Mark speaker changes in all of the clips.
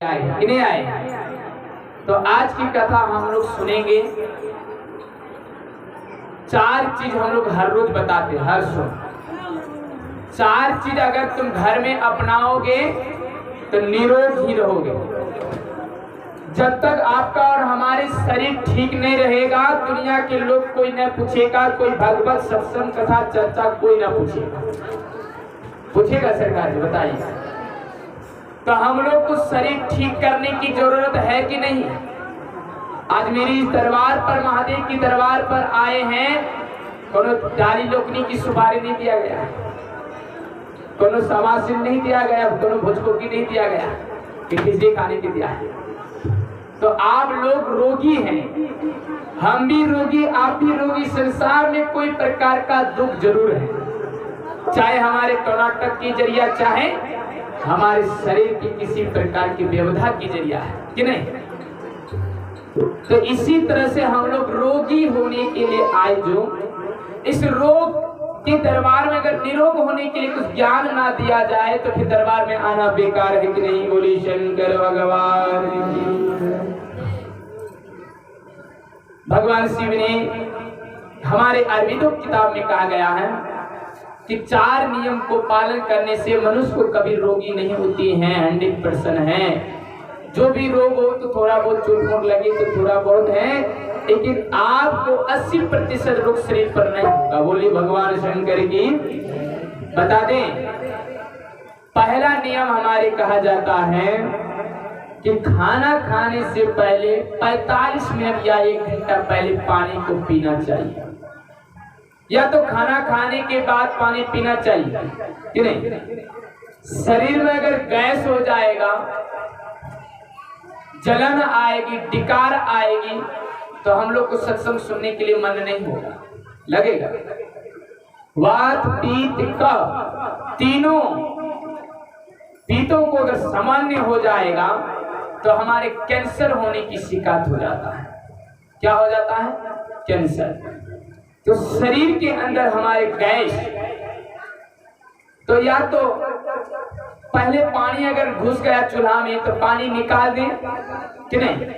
Speaker 1: आए कि नहीं आए। तो आज की कथा हम लोग सुनेंगे। चार चीज हम लोग हर रोज बताते हैं, हर सुन। चार चीज अगर तुम घर में अपनाओगे तो निरोग ही रहोगे। जब तक आपका और हमारे शरीर ठीक नहीं रहेगा, दुनिया के लोग कोई न पूछेगा, कोई भगवत सत्संग कथा चर्चा कोई न पूछेगा सरकार जी बताइए। तो हम लोग को शरीर ठीक करने की जरूरत है कि नहीं। आज मेरी इस दरबार पर, महादेव की दरबार पर आए हैं, कोनो डाली लोकनी की सुपारी नहीं दिया गया, कोनो सवासिन नहीं दिया गया, कोनो भोजकोकी नहीं दिया गया कि खिचड़ी खाने की दिया है। तो आप लोग रोगी हैं, हम भी रोगी, आप भी रोगी। संसार में कोई प्रकार का दुख जरूर है, चाहे हमारे टोनाटक की जरिया, चाहे हमारे शरीर की किसी प्रकार की व्यवधा की जरिया है कि नहीं। तो इसी तरह से हम लोग रोगी होने के लिए आए, जो इस रोग के दरबार में अगर निरोग होने के लिए कुछ ज्ञान ना दिया जाए तो फिर दरबार में आना बेकार है कि नहीं। बोली शंकर भगवान। भगवान शिव ने हमारे आयुर्वेद किताब में कहा गया है कि 4 नियम को पालन करने से मनुष्य को कभी रोगी नहीं होती है। 100% है। जो भी रोग हो तो थोड़ा बहुत चोट मोट लगे तो थोड़ा बहुत है, लेकिन आपको 80% रोग शरीर पर नहीं होगा। बोलिए भगवान शंकर की। बता दें, पहला नियम हमारे कहा जाता है कि खाना खाने से पहले 45 मिनट या 1 घंटा पहले पानी को पीना चाहिए, या तो खाना खाने के बाद पानी पीना चाहिए कि नहीं। शरीर में अगर गैस हो जाएगा, जलन आएगी, डिकार आएगी, तो हम लोग को सत्संग सुनने के लिए मन नहीं होगा, लगेगा। वात पीत कफ तीनों पीतों को अगर सामान्य हो जाएगा तो हमारे कैंसर होने की शिकायत हो जाता है। क्या हो जाता है? कैंसर। तो शरीर के अंदर हमारे गैस, तो या तो पहले पानी अगर घुस गया चूल्हा में तो पानी निकाल दें कि नहीं,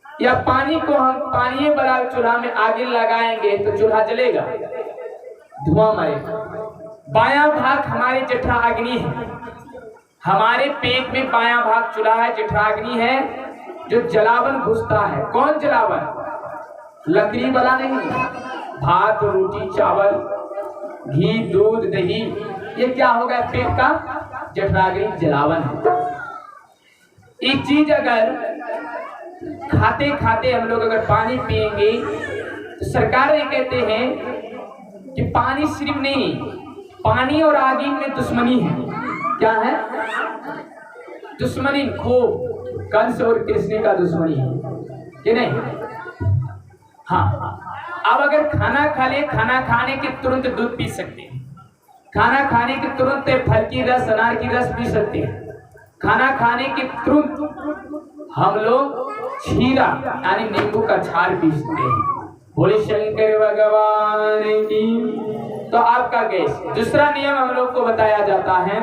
Speaker 1: या पानी को हम पानी वाला चूल्हा में आगे लगाएंगे तो चूल्हा जलेगा, धुआं मारेगा। बायां भाग हमारे जठराग्नि है, हमारे पेट में बायां भाग चूल्हा है, जठराग्नि है, जो जलावन घुसता है। कौन जलावन? लकड़ी वाला नहीं, भात रोटी चावल घी दूध दही, ये क्या होगा? पेट का जठराग्नि जलावन है। ये चीज अगर खाते खाते हम लोग अगर पानी पिएंगे तो सरकार ये कहते हैं कि पानी सिर्फ नहीं, पानी और आगी में दुश्मनी है। क्या है? दुश्मनी। खूब कंस और कृष्ण का दुश्मनी है कि नहीं। हाँ, अब अगर खाना खा ले, खाना खाने के तुरंत दूध पी सकते हैं, खाना खाने के तुरंत फल की रस, अनार की रस पी सकते हैं, खाना खाने के तुरंत हम लोग छीरा यानी नींबू का छाल पी सकते हैं। बोले शंकर भगवान की। तो आपका गैस। दूसरा नियम हम लोग को बताया जाता है,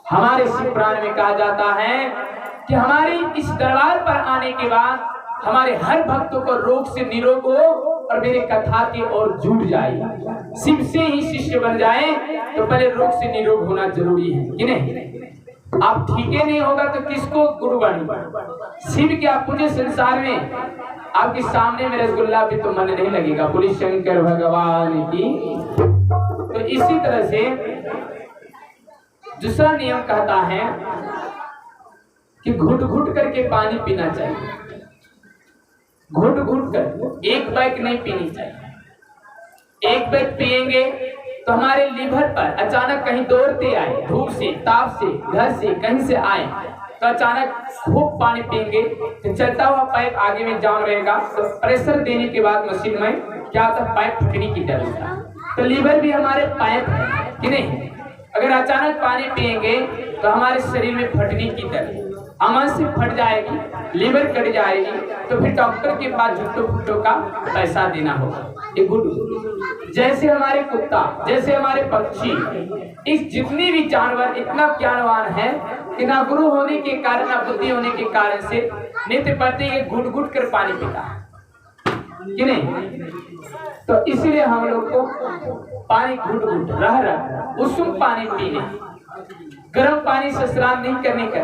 Speaker 1: हमारे शिव पुराण में कहा जाता है कि हमारे इस दरबार पर आने के बाद हमारे हर भक्तों को रोग से निरोग हो और मेरे कथा की ओर जुट जाए, शिव से ही शिष्य बन जाए। तो पहले रोग से निरोग होना जरूरी है कि नहीं। आप ठीक ही नहीं होगा तो किसको गुरु बने? शिव के आप पूजे संसार में, आपके सामने में रसगुल्ला भी तो मन नहीं लगेगा। बोले शंकर भगवान की। तो इसी तरह से दूसरा नियम कहता है कि घुट घुट करके पानी पीना चाहिए, घुट घुट कर, एक बैग नहीं पीनी चाहिए। एक बैग पिएंगे तो हमारे लीवर पर अचानक कहीं दौड़ते आए, धूप से, ताप से, घर से, कहीं से आए, तो अचानक खूब पानी पिएंगे तो चलता हुआ पाइप आगे में जाम रहेगा, तो प्रेशर देने के बाद मशीन में क्या होता है? पाइप फटने की डर होता है। तो लीवर भी हमारे पाइप है कि नहीं। अगर अचानक पानी पिएंगे तो हमारे शरीर में फटने की डर, अमन से फट जाएगी, लीवर कट जाएगी, तो फिर डॉक्टर के पास झुट्टो फुट्टो का पैसा देना होगा। ये गुड जैसे हमारे कुत्ता, जैसे हमारे पक्षी, इस जितनी भी जानवर इतना ज्ञानवान है कि ना गुरु होने के कारण ना बुद्धि होने के कारण से नित्य प्रति घुट घुट कर पानी पीता है कि नहीं। तो इसलिए हम लोग को पानी घुट घुट रह उषुम पानी पीने, गर्म पानी से स्नान नहीं करने का।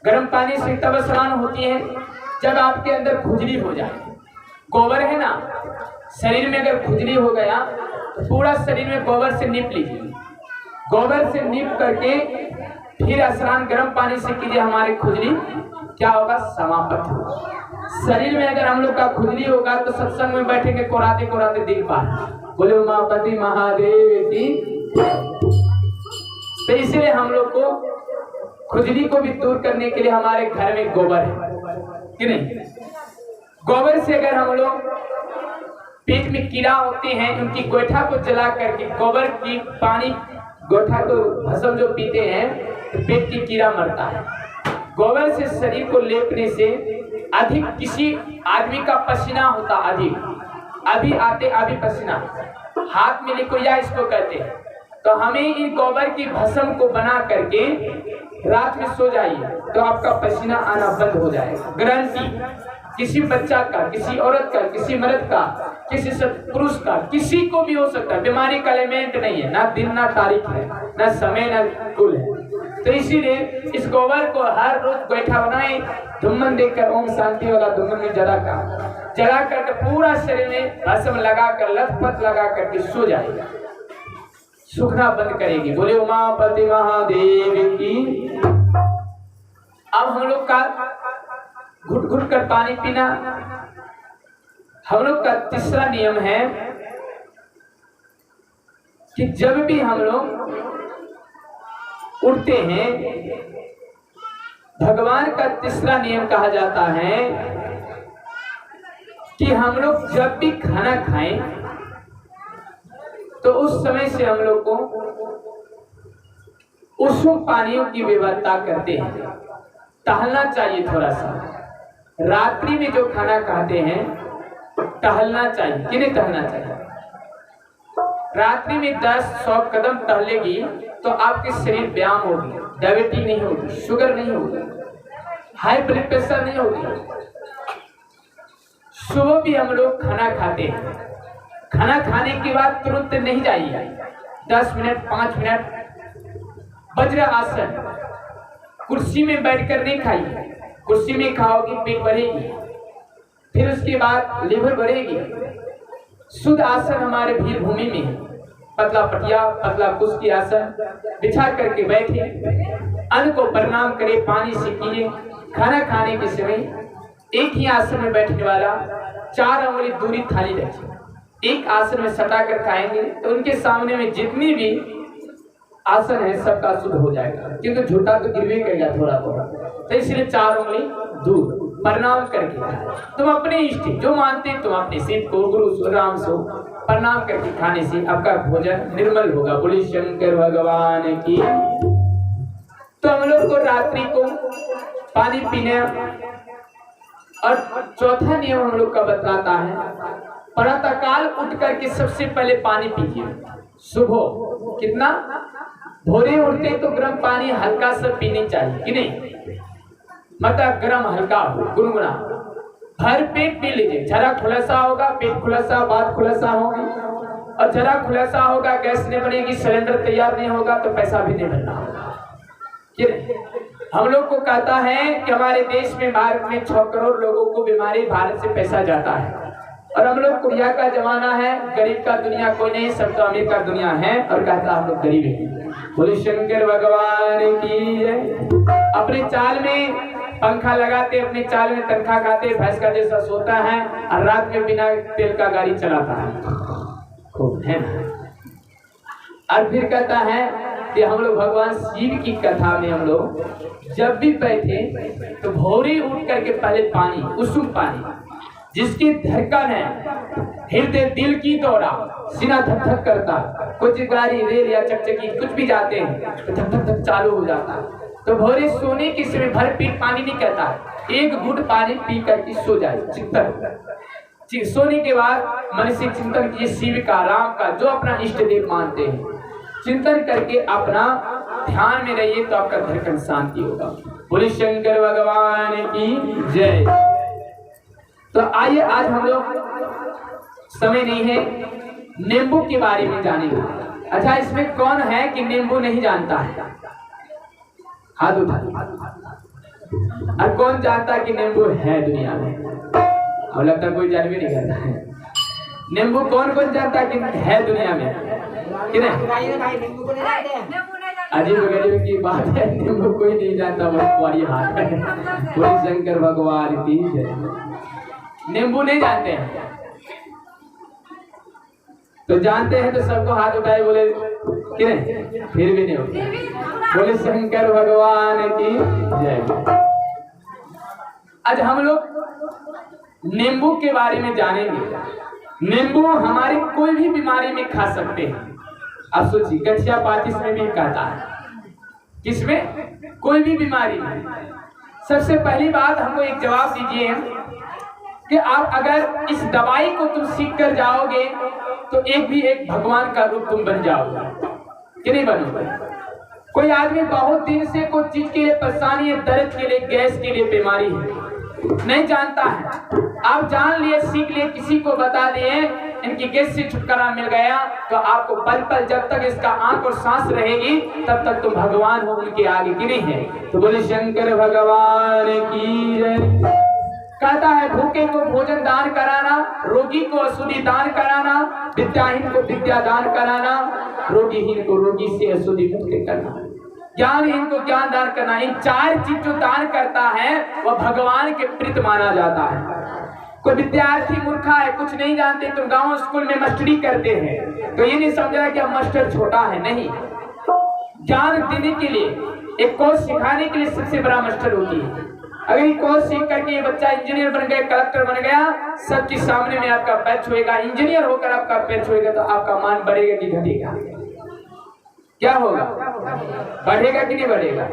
Speaker 1: गर्म पानी से तब स्नान होती है जब आपके अंदर खुजली हो जाए। गोबर है ना, शरीर में अगर खुजली हो गया तो पूरा शरीर में गोबर से नीप लीजिए। गोबर से नीप करके फिर स्नान गर्म पानी से कीजिए, हमारे खुजली क्या होगा, समाप्त होगा। शरीर में अगर हम लोग का खुजली होगा तो सत्संग में बैठेंगे कोराते कोराते दिल पार। बोले उमापति महादेव की। तो इसलिए हम लोग को खुजली को भी दूर करने के लिए हमारे घर में गोबर है कि नहीं। गोबर से अगर हम लोग पेट में कीड़ा होते हैं उनकी गोइठा को जला करके गोबर की पानी गोइठा को भस्म जो पीते हैं तो पेट की कीड़ा मरता है। गोबर से शरीर को लेपने से अधिक किसी आदमी का पसीना होता अधिक, अभी पसीना हाथ में लिखो या इसको कहते हैं। तो हमें इन गोबर की भस्म को बना करके रात में सो जाइए तो आपका पसीना आना बंद हो जाएगा, गारंटी। किसी बच्चा का, किसी औरत का, किसी मर्द का, किसी पुरुष का, किसी को भी हो सकता है। बीमारी का एलिमेंट नहीं है, ना दिन ना तारीख है, ना समय ना कुल है। तो इसीलिए इस गोबर को हर रोज गोइठा बनाए, धुम्मन देकर ओम शांति वाला धुम्मन में जला कर पूरा शरीर में भस्म लगा कर लथपथ लगा करके सो जाएगा, सूखना बंद करेगी। बोले उमापति महादेव की। अब हम लोग का घुट घुट कर पानी पीना हम लोग का तीसरा नियम है कि जब भी हम लोग उठते हैं, भगवान का तीसरा नियम कहा जाता है कि हम लोग जब भी खाना खाएं तो उस समय से हम लोग को उषुम पानियों की व्यवस्था करते हैं। टहलना चाहिए थोड़ा सा, रात्रि में जो खाना खाते हैं टहलना चाहिए कि नहीं टहलना चाहिए। रात्रि में 10-100 कदम टहलेगी तो आपके शरीर व्यायाम होगी, डायबिटीज नहीं होगी, शुगर नहीं होगी, हाई ब्लड प्रेशर नहीं होगी। सुबह भी हम लोग खाना खाते हैं, खाना खाने के बाद तुरंत नहीं जाइए, 10 मिनट 5 मिनट वज्र आसन, कुर्सी में बैठकर नहीं खाइए। कुर्सी में खाओगे पेट बढ़ेगी, फिर उसके बाद लीवर बढ़ेगी। शुद्ध आसन हमारे भीर भूमि में है, पतला पटिया पतला कुश्ती आसन बिछा करके बैठे, अन्न को प्रणाम करे, पानी से कीजिए। खाना खाने के समय एक ही आसन में बैठने वाला 4 अंगुली दूरी थाली रखिए। एक आसन में सटा कर खाएंगे तो उनके सामने में जितनी भी आसन है सबका शुद्ध हो जाएगा, क्योंकि झूठा तो गिरवे करेगा थोड़ा थोड़ा। तो इसलिए 4 उंगली दूर प्रणाम करके तुम अपने इष्ट जो मानते तुम अपने शिव को, गुरु राम से प्रणाम करके खाने से आपका भोजन निर्मल होगा। बोले शंकर भगवान की। तो हम लोग को रात्रि को पानी पीने, और चौथा नियम हम लोग का बतलाता है प्रातः काल उठ करके सबसे पहले पानी पीजिए। सुबह कितना भोरे उठते तो गर्म पानी हल्का सा पीनी चाहिए कि नहीं, मतलब गर्म हल्का हो, गुनगुना भर पेट पी लीजिए। जरा खुलासा होगा पेट खुलासा, बात खुलासा होगी, और जरा खुलासा होगा गैस नहीं बनेगी, सिलेंडर तैयार नहीं होगा तो पैसा भी नहीं बनना होगा। हम लोग को कहता है कि हमारे देश में, भारत में 6 करोड़ लोगों को बीमारी, भारत से पैसा जाता है, और हम लोग कुरिया का जमाना है, गरीब का दुनिया कोई नहीं, सब तो अमीर का दुनिया है, और कहता हम लोग गरीब हैं। बोले शंकर भगवान की जय। अपने चाल में पंखा लगाते, अपने चाल में तनखा खाते, भैंस का जैसा सोता है, और रात में बिना तेल का गाड़ी चलाता है, खूब है ना। और फिर कहता है कि हम लोग भगवान शिव की कथा में हम लोग जब भी बैठे तो भोरे उठ करके पहले पानी, उषुम पानी, जिसकी धड़कन है हृदय दिल की दौरा, सीना धक धक करता, कुछ गाड़ी रेल या चकचकी कुछ भी जाते हैं तो धक धक धक चालू हो जाता है। तो भोरे सोने के समय भर पेट पानी नहीं कहता, एक घूंट पानी पी करके सो जाए, सोने के बाद मनुष्य चिंतन कीजिए शिव का, राम का, जो अपना इष्ट देव मानते हैं, चिंतन करके अपना ध्यान में रहिए तो आपका धड़कन शांति होगा। बोले शंकर भगवान की जय। तो आइए आज हम लोग, समय नहीं है, नींबू के बारे में जानेंगे। अच्छा, इसमें कौन है कि नींबू नहीं जानता है? हाथ उठा। और कौन जानता है कि नींबू है दुनिया में? अब लगता है कोई जान भी नहीं करता है। नींबू कौन कौन जानता है कि है दुनिया में कि नहीं? अजीब गरीब की बात है, नींबू कोई नहीं जानता, वो तुम्हारी हाथ है। बोले शंकर भगवान की जय। नींबू नहीं जानते हैं तो जानते हैं तो सबको हाथ उठाए बोले कि नहीं? फिर भी नहीं होता। बोले शंकर भगवान की जय। आज हम लोग नींबू के बारे में जानेंगे। नींबू हमारी कोई भी बीमारी में खा सकते हैं। अब सोचिए, गठिया पाचिस में भी कहता है, किसमें? कोई भी बीमारी में। सबसे पहली बात हमको एक जवाब दीजिए कि आप अगर इस दवाई को तुम सीख कर जाओगे तो एक भगवान का रूप तुम बन जाओगे कि नहीं बनोगे? कोई आदमी बहुत दिन से कोई चीज के लिए परेशानी है, दर्द के लिए, गैस के लिए बीमारी है, नहीं जानता है, आप जान लिए, सीख लिए, किसी को बता दिए इनकी गैस से छुटकारा मिल गया, तो आपको पल पल जब तक इसका आंख और सांस रहेगी तब तक तुम भगवान हो उनके आगे की नहीं है। तो बोले शंकर भगवान की जय। कहता है भूखे को भोजन दान कराना, रोगी को अशुद्धि दान कराना, विद्याहीन को विद्या दान कराना, रोगीहीन को रोगी से अशुद्धि मुक्त करना, ज्ञानहीन को ज्ञान दान करना। इन चार चीज जो दान करता है वह भगवान के प्रीत माना जाता है। कोई विद्यार्थी मूर्खा है, कुछ नहीं जानते, तुम गांव स्कूल में मास्टरी करते हैं तो ये नहीं समझना कि अब मास्टर छोटा है, नहीं। ज्ञान देने के लिए, एक कोर्स सिखाने के लिए सबसे बड़ा मास्टर होती है। अगर ये कोर्स सीख करके ये बच्चा इंजीनियर बन गया, कलेक्टर बन गया, सबके सामने में आपका पैर छुएगा, इंजीनियर होकर आपका पैर छुएगा तो आपका मान बढ़ेगा कि घटेगा? क्या होगा? बढ़ेगा कि नहीं बढ़ेगा?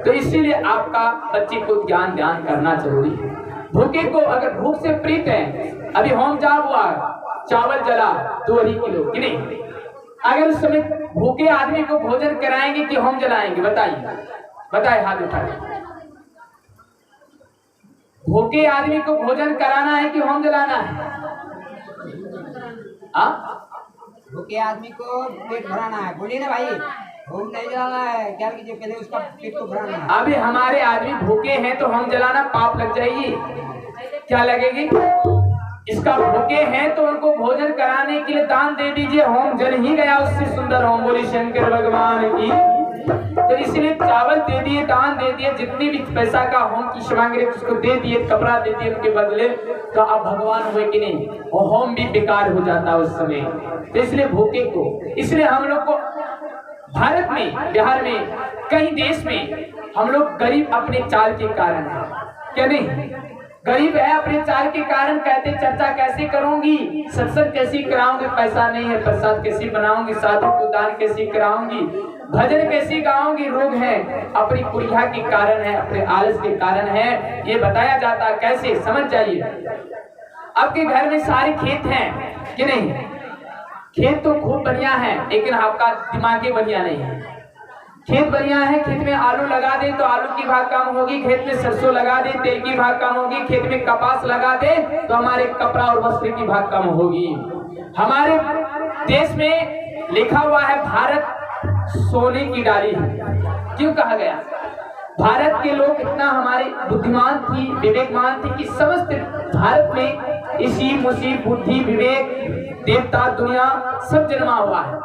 Speaker 1: तो इसीलिए आपका बच्चे को ज्ञान दान करना जरूरी है। भूखे को, अगर भूख से प्रीत है, अभी होम जॉब हुआ, चावल जला 2 किलो कि नहीं, अगर उस समय भूखे आदमी को भोजन कराएंगे कि होम जलाएंगे? बताइए, बताए, हाथ उठाए। भूखे आदमी को भोजन कराना है कि होम जलाना है?
Speaker 2: भूखे आदमी को पेट भराना है, बोलिए ना भाई। होम नहीं जलाना है, क्या कीजिए, पहले उसका पेट को भराना है।
Speaker 1: अभी हमारे आदमी भूखे हैं तो होम जलाना पाप लग जाएगी, क्या लगेगी? इसका भूखे हैं तो उनको भोजन कराने के लिए दान दे दीजिए, होम जल ही गया, उससे सुंदर होम। बोली शंकर भगवान की। तो इसलिए चावल दे दिए, दान दे दिए, जितनी भी पैसा का होम की मांग रहे उसको दे दिए, कपड़ा दे दिए उनके बदले, तो आप भगवान हुए कि नहीं? वो होम भी बेकार हो जाता उस समय। तो इसलिए भूखे को, इसलिए हम लोग को भारत में, बिहार में, कई देश में हम लोग गरीब अपने चाल के कारण है, क्या नहीं? गरीब है अपने चाल के कारण, कहते चर्चा कैसे करूंगी, सत्संग कैसे कराऊंगी, पैसा नहीं है, प्रसाद कैसे बनाऊंगी, साधु को दान कैसे कराऊंगी, भजन कैसे गाऊंगी, रोग है अपनी कुरिया के कारण है, अपने आलस के कारण है। ये बताया जाता है कैसे, समझ जाइए। आपके घर में सारे खेत हैं कि नहीं? खेत तो खूब बढ़िया है, लेकिन आपका दिमाग ही बढ़िया नहीं है। खेत बढ़िया है, खेत में आलू लगा दे तो आलू की भाव कम होगी, खेत में सरसों लगा दे तेल की भाव कम होगी, खेत में कपास लगा दे तो हमारे कपड़ा और वस्त्र की भाव कम होगी। हमारे देश में लिखा हुआ है भारत सोने की डाली है। क्यों कहा गया? भारत के लोग इतना हमारे बुद्धिमान थी, विवेकमान थी कि समस्त भारत में इसी मुसीब, बुद्धि, विवेक, देवता, दुनिया सब जन्मा हुआ है।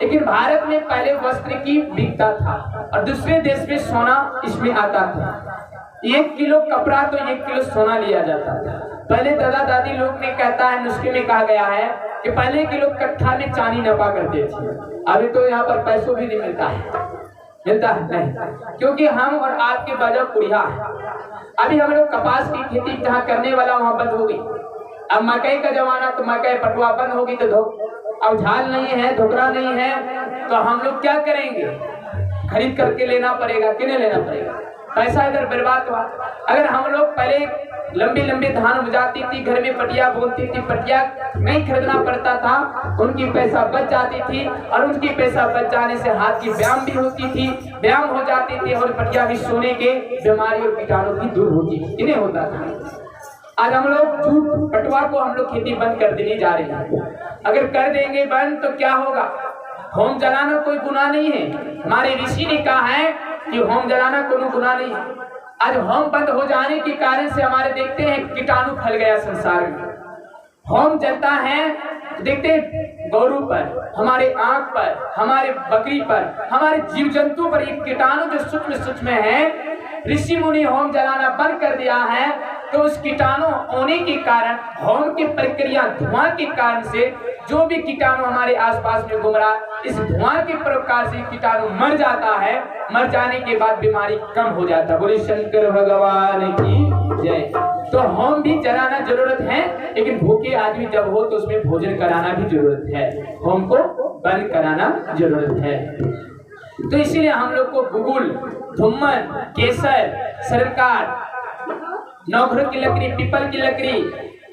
Speaker 1: लेकिन भारत में पहले वस्त्र की बिकता था और दूसरे देश में सोना इसमें आता था। 1 किलो कपड़ा तो 1 किलो सोना लिया जाता था। पहले दादा दादी लोग ने कहता है, नुस्खे में कहा गया है कि पहले के लोग कट्ठा में चांदी नपा करते थे। अभी तो यहाँ पर पैसों भी नहीं मिलता है, मिलता है नहीं, क्योंकि हम और आपके वजह कुड़िया है। अभी हम लोग कपास की खेती जहाँ करने वाला वहाँ बंद हो गई। अब मकई का जमाना, तो मकई पटुआ बंद होगी तो अब झाल नहीं है, धोकरा नहीं है, तो हम लोग क्या करेंगे? खरीद करके लेना पड़ेगा कि नहीं लेना पड़ेगा? पैसा इधर बर्बाद हुआ। अगर हम लोग पहले लंबी लंबी धान उपजाती थी, घर में पटिया बोलती थी, पटिया नहीं खरीदना पड़ता था, उनकी पैसा बच जाती थी और उनकी पैसा बच जाने से हाथ की व्यायाम भी होती थी, व्यायाम हो जाती थी और पटिया भी सोने के बीमारी और कीटाणु की दूर होती थी। इन्हें होता था। आज हम लोग जूट पटुआ को हम लोग खेती बंद कर देने जा रहे हैं। अगर कर देंगे बंद तो क्या होगा? होम जलाना कोई गुनाह नहीं है। हमारे ऋषि ने कहा है कि होम जलाना कोई गुनाह नहीं है। आज होम बंद हो जाने के कारण से हमारे देखते हैं कीटाणु फैल गया संसार में। होम जलता है, देखते हैं गौरू पर, हमारे आंख पर, हमारे बकरी पर, हमारे जीव जंतु पर ये कीटाणु जो सूक्ष्म है, ऋषि मुनि होम जलाना बंद कर दिया है। तो उस कीटाणु होने के कारण, होम की प्रक्रिया धुआं के कारण से जो भी कीटाणु हमारे आसपास में घूम रहा, इस धुआं के प्रकार से कीटाणु मर जाता है। मर जाने के बाद बीमारी कम हो जाता है। बोले शंकर भगवान की जय। तो होम भी जलाना जरूरत है, लेकिन भूखे आदमी जब हो तो उसमें भोजन कराना भी जरूरत है। होम को बंद कराना जरूरत है। तो इसीलिए हम लोग को गुगुल, धुम्मन, केसर, सरकार, नौघर की लकड़ी, पीपल की लकड़ी,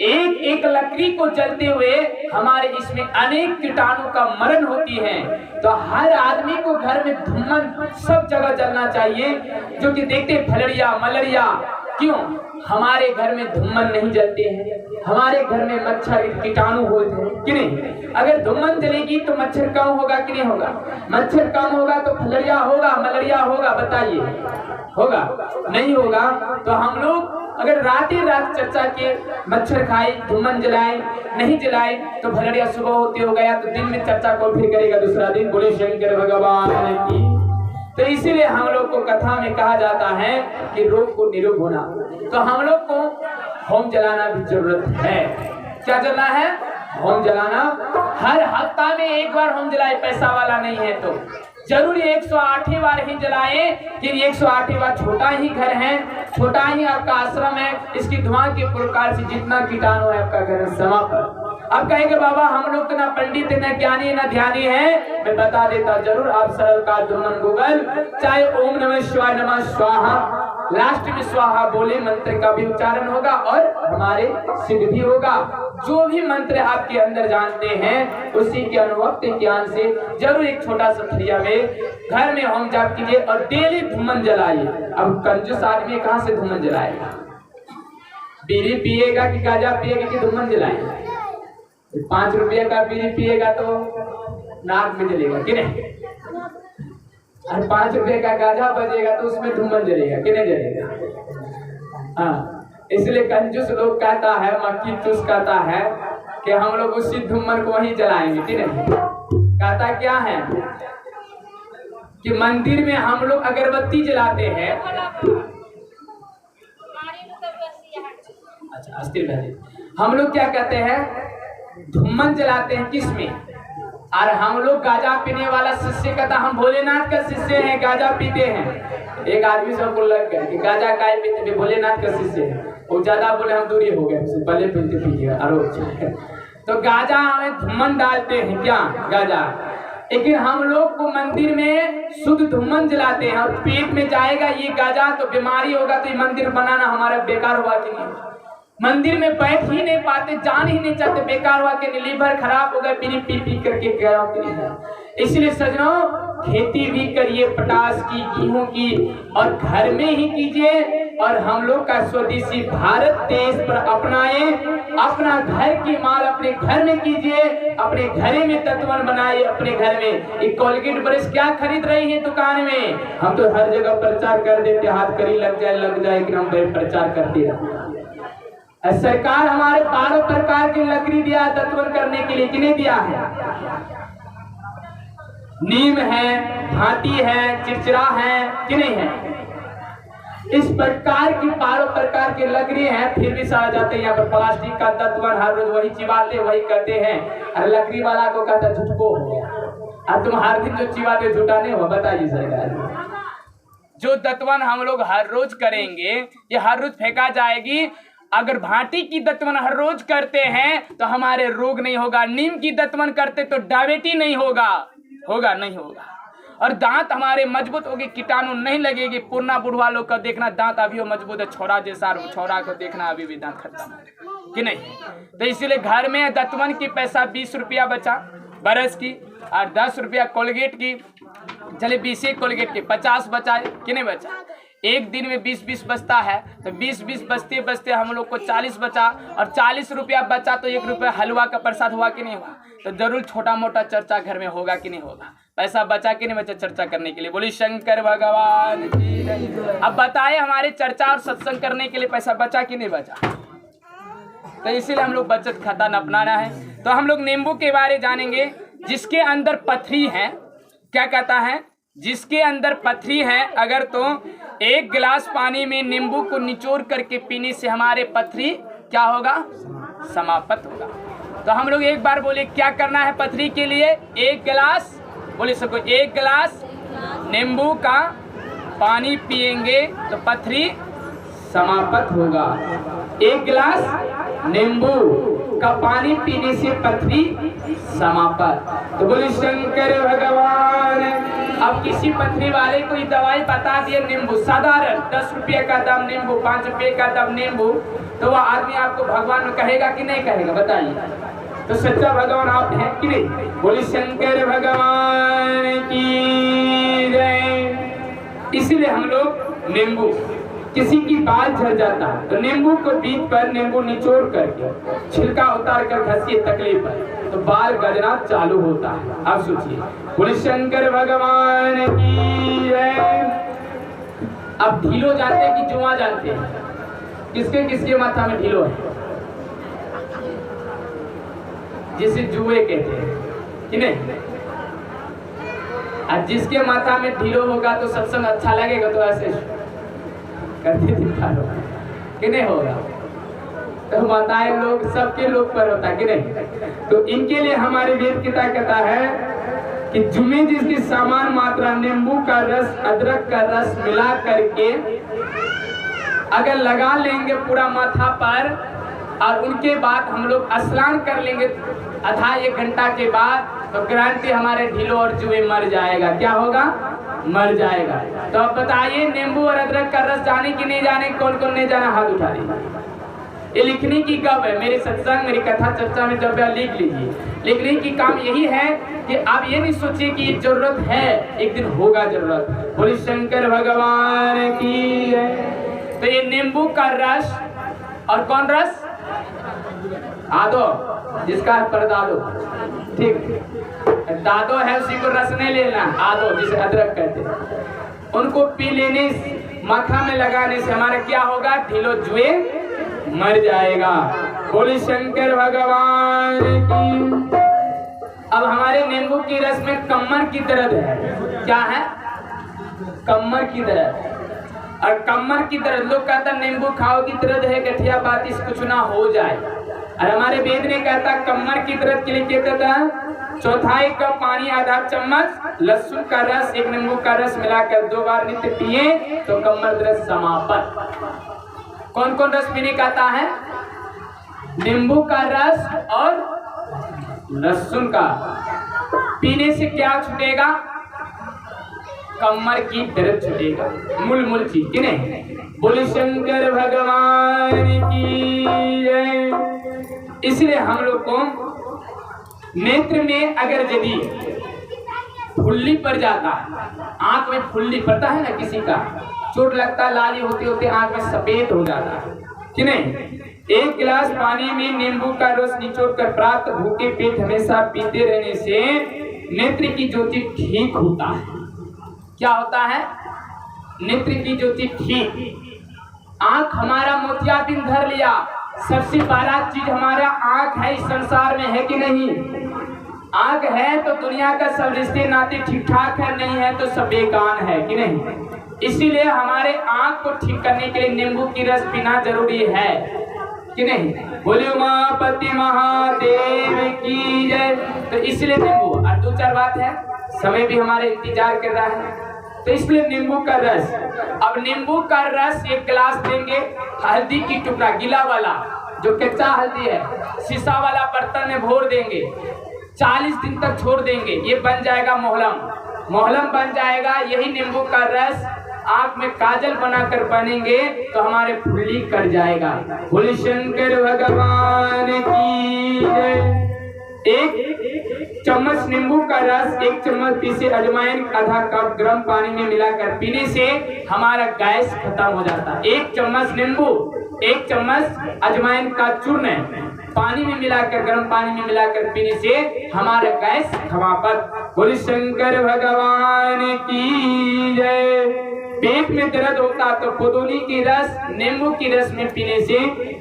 Speaker 1: एक एक लकड़ी को जलते हुए हमारे इसमें अनेक कीटाणु का मरण होती है। तो हर आदमी को घर में धुम्मन सब जगह जलना चाहिए। जो कि देखते फलेरिया, मलेरिया, क्यों हमारे घर में धुम्मन नहीं जलते हैं? हमारे घर में मच्छर कीटाणु होते हैं कि नहीं? अगर धुम्मन जलेगी तो मच्छर कम होगा कि नहीं होगा? मच्छर कम होगा तो फलेरिया होगा, मलेरिया होगा? बताइए, होगा? नहीं होगा। तो हम लोग अगर रात ही रात चर्चा के मच्छर खाए, धुम्मन जलाए, नहीं जलाए तो फलेरिया सुबह होते हो गया तो दिन में चर्चा को फिर करेगा दूसरा दिन। बोले शंकर भगवान की। तो इसीलिए हम लोग को कथा में कहा जाता है कि रोग को निरोग होना। तो हम लोग को होम जलाना भी जरूरत है। क्या जलाना है? होम जलाना। हर हफ्ता में एक बार होम जलाए, पैसा वाला नहीं है तो जरूर 108 बार ही जलाए। कि 108 बार छोटा ही घर है, छोटा ही आपका आश्रम है, इसकी धुआं के प्रकार से जितना कीटाणु है आपका घर समाप्त। अब कहेंगे बाबा हम लोग तो ना पंडित है, ना ज्ञानी, ना ध्यानी है। मैं बता देता जरूर, आप सरल का दुर्मन गूगल, चाहे ओम नमः शिवाय नमः स्वाहा, लास्ट में स्वाहा बोले मंत्र का भी उच्चारण होगा और हमारे सिद्ध भी होगा। जो भी मंत्र आपके अंदर जानते हैं उसी के अनुभव के ज्ञान से जरूर एक छोटा सा थरिया में घर में होम जाप कीजिए और डेली धुम्मन जलाइए। अब कंजूस आदमी कहाँ से धुम्मन जलाएगा? बीड़ी पिएगा कि गांजा पिएगा कि धुम्मन जलाएगा? 5 रुपये का बीड़ी पिएगा तो नाक में जलेगा कि नहीं? और 5 रुपये का गांजा बजेगा तो उसमें धुम्मन जलेगा कि नहीं जलेगा? हाँ, इसलिए कंजूस लोग कहता है, मक्खी चूस कहता है कि हम लोग उसी धुम्मन को वहीं जलाएंगे कि नहीं? कहता क्या है कि मंदिर में हम लोग अगरबत्ती जलाते हैं। अच्छा, अस्थिर भाई, हम लोग क्या कहते हैं? धुम्मन जलाते हैं किसमें? और हम लोग गांजा पीने वाला शिष्य कहता हम भोलेनाथ का शिष्य हैं, गांजा पीते हैं। एक आदमी सबको लग गया कि गांजा काय पीते, भोलेनाथ का शिष्य है। वो ज्यादा बोले हम दूरी हो गए, पहले पीते पीजिए आरोप। तो गांजा हमें धुम्मन डालते हैं क्या? गांजा। लेकिन हम लोग को मंदिर में शुद्ध धुम्मन जलाते हैं और पेट में जाएगा ये गांजा तो बीमारी होगा। तो ये मंदिर बनाना हमारा बेकार हुआ कि नहीं? मंदिर में बैठ ही नहीं पाते, जान ही नहीं चाहते, बेकार हुआ कि लीवर खराब हो गए बीड़ी पी पी करके गया कि नहीं? इसलिए सजनों खेती भी करिए पटास की, गेहूं की, और घर में ही कीजिए। और हम लोग का स्वदेशी भारत देश पर अपनाए, अपना घर की माल अपने घर में कीजिए, अपने घरे में तत्वन बनाए। अपने घर में एक कोलगेट ब्रश क्या खरीद रही है दुकान में? हम तो हर जगह प्रचार कर देते, हाथ करी लग जाए कि हम प्रचार करते हैं। सरकार हमारे 12 प्रकार की लकड़ी दिया है तत्वन करने के लिए, किन्हें दिया है? नीम है, भाटी है, चिरचिरा है कि नहीं है? इस प्रकार की 12 प्रकार की लकड़ी है, फिर भी सारा जाते हैं यहाँ पर प्लास्टिक का तत्वन हर रोज वही चिबाते वही करते हैं। और लकड़ी वाला को कहता झुटको हो गया। अब तुम हर दिन जो चिबाते झूठा नहीं हो? बताइए सरकार। जो तत्वन हम लोग हर रोज करेंगे ये हर रोज फेंका जाएगी। अगर भाटी की दत्वन हर रोज करते हैं तो हमारे रोग नहीं होगा। नीम की दत्वन करते तो डायबिटीज नहीं होगा, होगा नहीं होगा। और दांत हमारे मजबूत होगी, कीटाणु नहीं लगेगी। पुरना बुढ़वा लोग का देखना दांत अभी मजबूत है, छोरा जैसा, छोरा को देखना अभी भी दांत खत्म है कि नहीं। तो इसीलिए घर में दतवन की पैसा 20 रुपया बचा ब्रश की, और 10 रुपया कोलगेट की, चले 20 कोलगेट के 50 बचा कि नहीं बचा। एक दिन में 20-20 बचता है, तो 20-20 बचते बचते हम लोग को 40 बचा, और 40 रुपया बचा तो 1 रुपया हलवा का प्रसाद हुआ कि नहीं हुआ। तो जरूर छोटा मोटा चर्चा घर में होगा कि नहीं होगा। पैसा बचा कि नहीं बचा चर्चा करने के लिए, बोली शंकर भगवान की जय। अब बताए हमारे चर्चा और सत्संग करने के लिए पैसा बचा कि नहीं बचा। तो इसीलिए हम लोग बचत खाता अपनाना है। तो हम लोग नींबू के बारे जानेंगे, जिसके अंदर पथरी है। क्या कहता है, जिसके अंदर पथरी है, अगर तो 1 गिलास पानी में नींबू को निचोड़ करके पीने से हमारे पथरी क्या होगा, समाप्त होगा। तो हम लोग एक बार बोले क्या करना है पथरी के लिए। 1 गिलास, बोले सबको, 1 गिलास नींबू का पानी पिएंगे तो पथरी समाप्त होगा। 1 गिलास नींबू का पानी पीने से पथरी समाप्त। तो बोले शंकर भगवान। अब किसी पथरी वाले को ये दवाई बता दिए नींबू, साधारण 10 रुपये का दाम नींबू, 5 रुपये का दाम नींबू, तो वह आदमी आपको भगवान कहेगा कि नहीं कहेगा, बताइए। तो सच्चा भगवान आप हैं कि नहीं। बोले शंकर भगवान की जय। इसीलिए हम लोग नींबू, किसी की बाल झड़ जाता है तो नींबू को बीच पर नींबू निचोड़ करके छिलका उतार कर घसीए तकलीफ पर, तो बाल गजना चालू होता है। अब सोचिए, बोले शंकर भगवान की जय। अब ढीलो जानते हैं कि जुआ जानते हैं, किसके किसके माथा में ढीलो है, जिसे जुए कहते हैं कि नहीं। और जिसके माथा में ढीलो होगा तो सत्संग अच्छा लगेगा, तो ऐसे करते दिखा लो कि नहीं होगा। तो माताएं लोग सबके लोग पर होता कि नहीं। तो इनके लिए हमारे वेद गीता कहता है कि जुमे जिसकी समान मात्रा नींबू का रस, अदरक का रस मिला करके अगर लगा लेंगे पूरा माथा पर, और उनके बाद हम लोग स्नान कर लेंगे आधा 1 घंटा के बाद, तो गारंटी हमारे ढीलो और जुए मर जाएगा। क्या होगा, मर जाएगा। तो अब बताइए, नींबू और अदरक का रस जाने कि नहीं जाने, कौन कौन नहीं जाना, हाथ उठा लीजिए। ये लिखने की कब है, मेरे सत्संग मेरी कथा चर्चा में जब लिख लीजिए। लिखने की काम यही है कि आप ये नहीं सोचिए कि जरूरत है, एक दिन होगा जरूरत। बोले शंकर भगवान की है। तो ये नींबू का रस, और कौन रस, आदो, जिसका पर दादो, ठीक, दादो है उसी को रस नहीं लेना, आदो जिसे अदरक कहते हैं, उनको पी लेने, माथा में लगाने से हमारा क्या होगा, ढीलो जुए मर जाएगा। बोले शंकर भगवान की। अब हमारे नींबू की रस में कमर की दर्द है, क्या है, कमर की दर्द। और कमर की दर्द, लोग कहता नींबू खाओ की दर्द है, गठिया बात इस कुछ ना हो जाए। और हमारे वेद ने कहता कमर की दर्द के लिए कहता था 1/4 कप पानी, आधा चम्मच लहसुन का रस, 1 नींबू का रस मिलाकर 2 बार नित्य पिए तो कमर दर्द समाप्त। कौन कौन रस पीने कहता है, नींबू का रस और लहसुन का। पीने से क्या छूटेगा, कमर की दर्द छूटेगा, मूल चीज कि नहीं। बोले शंकर भगवान की जय। इसलिए हम लोग को नेत्र में अगर यदि फुल्ली पड़ जाता है, आंख में फुल्ली पड़ता है ना, किसी का चोट लगता, लाली होते होते आंख में सफेद हो जाता है कि नहीं। 1 गिलास पानी में नींबू का रस निचोड़ कर प्रातः भूखे पेट हमेशा पीते रहने से नेत्र की ज्योति ठीक होता है। क्या होता है, नेत्र की ज्योति ठीक। आंख हमारा मोतियाबिंद धर लिया, सबसे बड़ा चीज हमारा आंख है इस संसार में, है कि नहीं। आंख है तो दुनिया का सब रिश्ते नाते ठीक ठाक है, नहीं है तो सब बेकान है कि नहीं। इसीलिए हमारे आंख को ठीक करने के लिए नींबू की रस पीना जरूरी है कि नहीं। बोले उमापति महादेव की जय। तो इसलिए नींबू, और 2-4 बात है, समय भी हमारे इंतजार कर रहा है, तो इसलिए नींबू का रस। अब नींबू का रस 1 गिलास देंगे, हल्दी की टुकड़ा गीला वाला, जो कच्चा हल्दी है, शीशा वाला बर्तन में भोर देंगे, 40 दिन तक छोड़ देंगे, ये बन जाएगा मोहलम। मोहलम बन जाएगा। यही नींबू का रस आंख में काजल बनाकर बनेंगे तो हमारे फुल्ली कट जाएगा। बोले शंकर भगवान की जय। एक चम्मच नींबू का रस, एक चम्मच पीसे अजवाइन, आधा कप गर्म पानी में मिलाकर पीने से हमारा गैस खत्म हो जाता है। एक चम्मच नींबू, एक चम्मच अजवाइन का चूर्ण पानी में मिलाकर, गर्म पानी में मिलाकर पीने से हमारा गैस खवापत। बोले शंकर भगवान की जय। पेट में दर्द होता तो पुदीने की रस, नींबू की रस में पीने से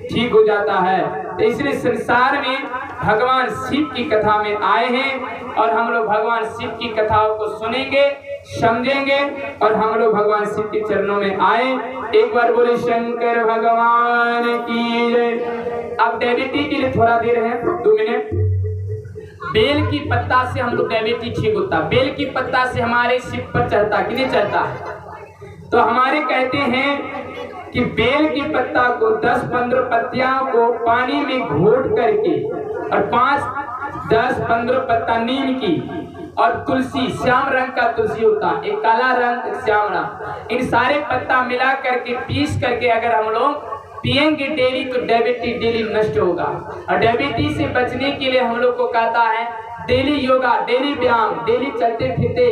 Speaker 1: ठीक हो जाता है। तो इसलिए संसार में भगवान शिव की कथा में आए हैं और हम लोग भगवान शिव की कथाओं को सुनेंगे, समझेंगे और हम लोग भगवान शिव के चरणों में आए। एक बार बोले शंकर भगवान की जय। अब डायबिटीज के लिए थोड़ा देर है, 2 मिनट। बेल की पत्ता से हम लोग डायबिटीज ठीक होता। बेल की पत्ता से हमारे सिर पर चढ़ता कि नहीं चढ़ता? तो हमारे कहते हैं कि बेल की पत्ता को 10-15 पत्तियां को पानी में घोट करके और 5-10-15 पत्ता नीम की और तुलसी, श्याम रंग का तुलसी होता, एक काला रंग, एक श्याम रंग, इन सारे पत्ता मिला करके पीस करके अगर हम लोग पिएंगे डेली तो डायबिटीज डेली नष्ट होगा। और डायबिटीज से बचने के लिए हम लोग को कहता है डेली योगा, डेली व्यायाम, डेली चलते फिरते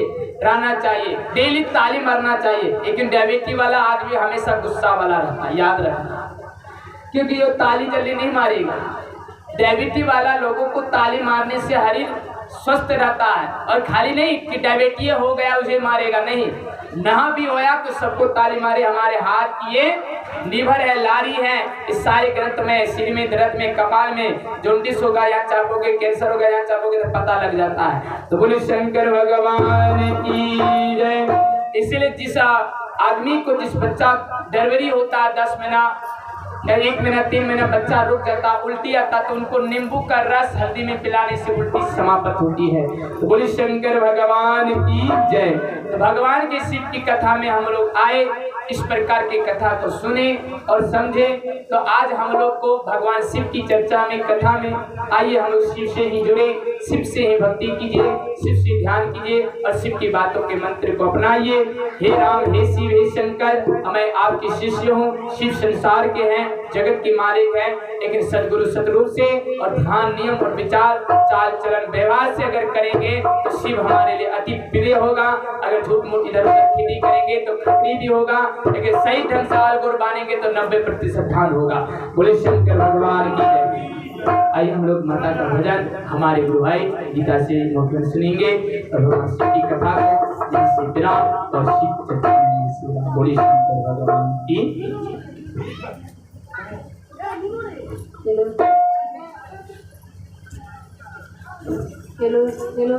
Speaker 1: रहना चाहिए, डेली ताली मारना चाहिए। लेकिन डायबिटीज वाला आदमी हमेशा गुस्सा वाला रहता है, याद रखना, क्योंकि वो ताली जल्दी नहीं मारेगा। डायबिटीज वाला लोगों को ताली मारने से शरीर स्वस्थ रहता है। और खाली नहीं कि डायबिटीज हो गया उसे मारेगा, नहीं, नहा भी होया तो सबको ताली मारे। हमारे हाथ की ये लीवर है, लारी है, इस सारे ग्रंथ में, सिर में दर्द में, कपाल में जॉन्डिस होगा या चापोगे, कैंसर होगा या चापोगे तो पता लग जाता है। तो बोले शंकर भगवान की जय। इसलिए जिस आदमी को, जिस बच्चा डिलीवरी होता है 10 महीना या 1 महीना 3 महीना बच्चा रुक जाता, उल्टी आता, तो उनको नींबू का रस हल्दी में पिलाने से उल्टी समाप्त होती है। तो बोले शंकर भगवान की जय। तो भगवान के शिव की कथा में हम लोग आए, इस प्रकार की कथा को सुने और समझे। तो आज हम लोग को भगवान शिव की चर्चा में, कथा में आइए हम लोग शिव से ही जुड़े, शिव से ही भक्ति कीजिए, शिव से ध्यान कीजिए और शिव की बातों के मंत्र को अपनाइए। हे राम, हे शिव, हे शंकर, मैं आपके शिष्य हूँ। शिव संसार के हैं, जगत की मालिक है, लेकिन सदगुरु सतरूप से और ध्यान, नियम और विचार, चाल चलन, व्यवहार से अगर करेंगे तो शिव हमारे लिए अति प्रिय होगा। अगर झूठ मूठ इधर उधर खेती करेंगे तो खतरी भी होगा, लेकिन सही ढंग से आल गुड़ बांधेंगे तो 90% धान होगा। बोले शंकर भगवान की जय। आइए हम लोग माता का भजन हमारे गुरु भाई गीता से मुख्य सुनेंगे और भगवान शिव की कथा को जिससे विराम और शिव चर्चा में। बोले शंकर भगवान की।
Speaker 3: Hello hello.